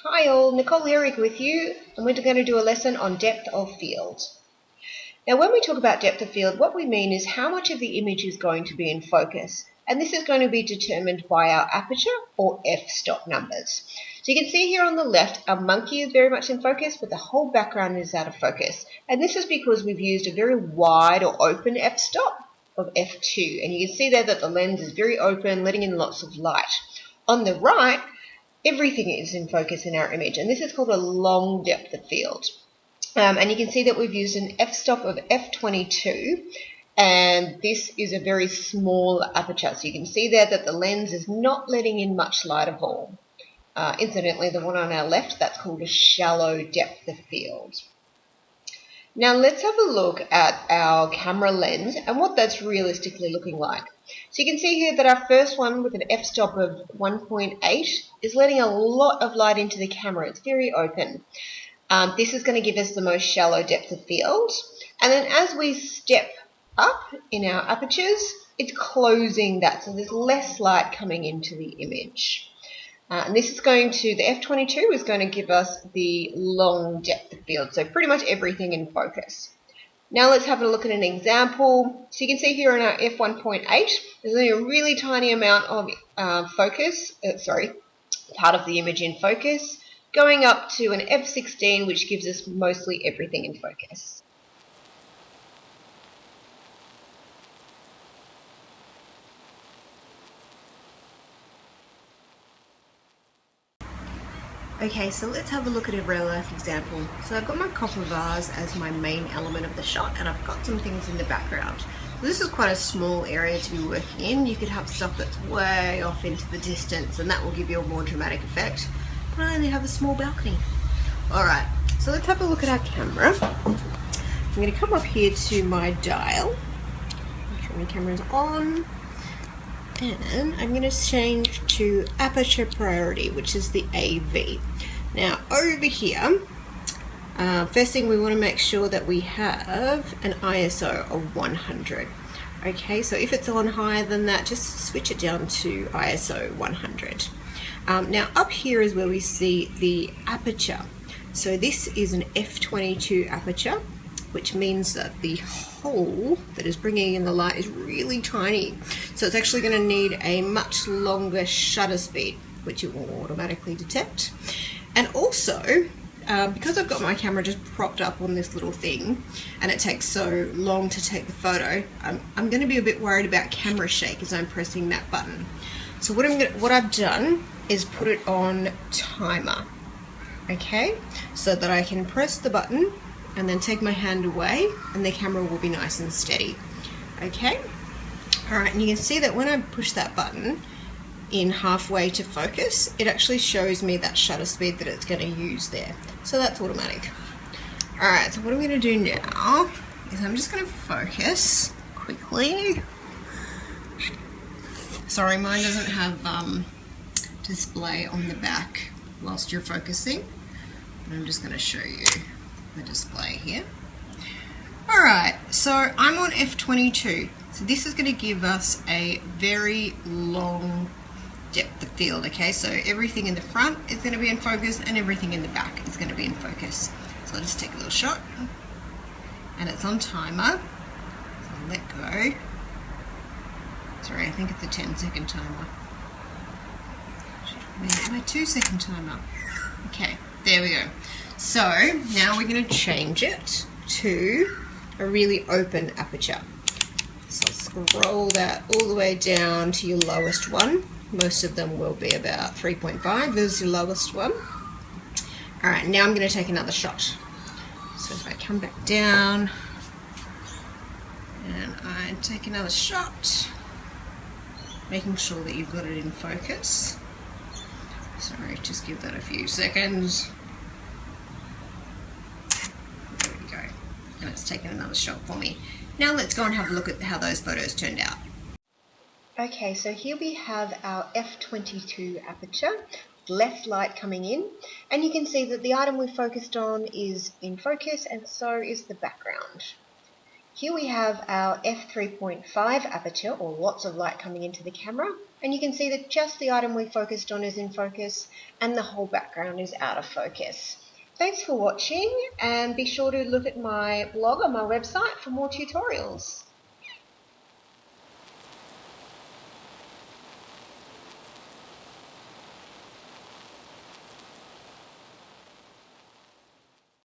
Hi all, Nicole Herrick with you, and we're going to do a lesson on depth of field. Now when we talk about depth of field, what we mean is how much of the image is going to be in focus, and this is going to be determined by our aperture or f-stop numbers. So you can see here on the left, our monkey is very much in focus, but the whole background is out of focus. And this is because we've used a very wide or open f-stop of f2, and you can see there that the lens is very open, letting in lots of light. On the right, everything is in focus in our image, and this is called a long depth of field. And you can see that we've used an f-stop of f22, and this is a very small aperture. So you can see there that the lens is not letting in much light at all. Incidentally, the one on our left, that's called a shallow depth of field. Now let's have a look at our camera lens and what that's realistically looking like. So you can see here that our first one with an f-stop of 1.8 is letting a lot of light into the camera. It's very open. This is going to give us the most shallow depth of field. And then as we step up in our apertures, it's closing that. So there's less light coming into the image. And this is going to, the f22 is going to give us the long depth of field. So pretty much everything in focus. Now let's have a look at an example. So you can see here on our f1.8, there's only a really tiny amount of part of the image in focus, going up to an f16, which gives us mostly everything in focus. Okay, so let's have a look at a real life example. So I've got my copper vase as my main element of the shot, and I've got some things in the background. So this is quite a small area to be working in. You could have stuff that's way off into the distance, and that will give you a more dramatic effect. But I only have a small balcony. Alright, so let's have a look at our camera. I'm going to come up here to my dial. Make sure my camera's on. And I'm going to change to aperture priority, which is the AV. Now over here, first thing we want to make sure that we have an ISO of 100. Okay, so if it's on higher than that, just switch it down to ISO 100. Now up here is where we see the aperture. So this is an f22 aperture, which means that the hole that is bringing in the light is really tiny. So it's actually going to need a much longer shutter speed, which it will automatically detect. And also, because I've got my camera just propped up on this little thing, and it takes so long to take the photo, I'm going to be a bit worried about camera shake as I'm pressing that button. So what I've done is put it on timer, okay, so that I can press the button and then take my hand away and the camera will be nice and steady. Okay? Alright, and you can see that when I push that button in halfway to focus, it actually shows me that shutter speed that it's going to use there. So that's automatic. Alright, so what I'm going to do now is I'm just going to focus quickly. Sorry, mine doesn't have display on the back whilst you're focusing. But I'm just going to show you the display here. Alright, so I'm on f22. So this is going to give us a very long depth of field, okay? So everything in the front is going to be in focus and everything in the back is going to be in focus. So I'll just take a little shot. And it's on timer. So I'll let go. Sorry, I think it's a 10-second timer. My 2-second timer. Okay, there we go. So now we're going to change it to a really open aperture. So scroll that all the way down to your lowest one. Most of them will be about 3.5. This is your lowest one. Alright, now I'm going to take another shot. So if I come back down and I take another shot, making sure that you've got it in focus. Sorry, just give that a few seconds. There we go. And it's taken another shot for me. Now let's go and have a look at how those photos turned out. Okay, so here we have our f22 aperture, less light coming in, and you can see that the item we focused on is in focus and so is the background. Here we have our f3.5 aperture, or lots of light coming into the camera, And you can see that just the item we focused on is in focus and the whole background is out of focus. Thanks for watching, and be sure to look at my blog on my website for more tutorials.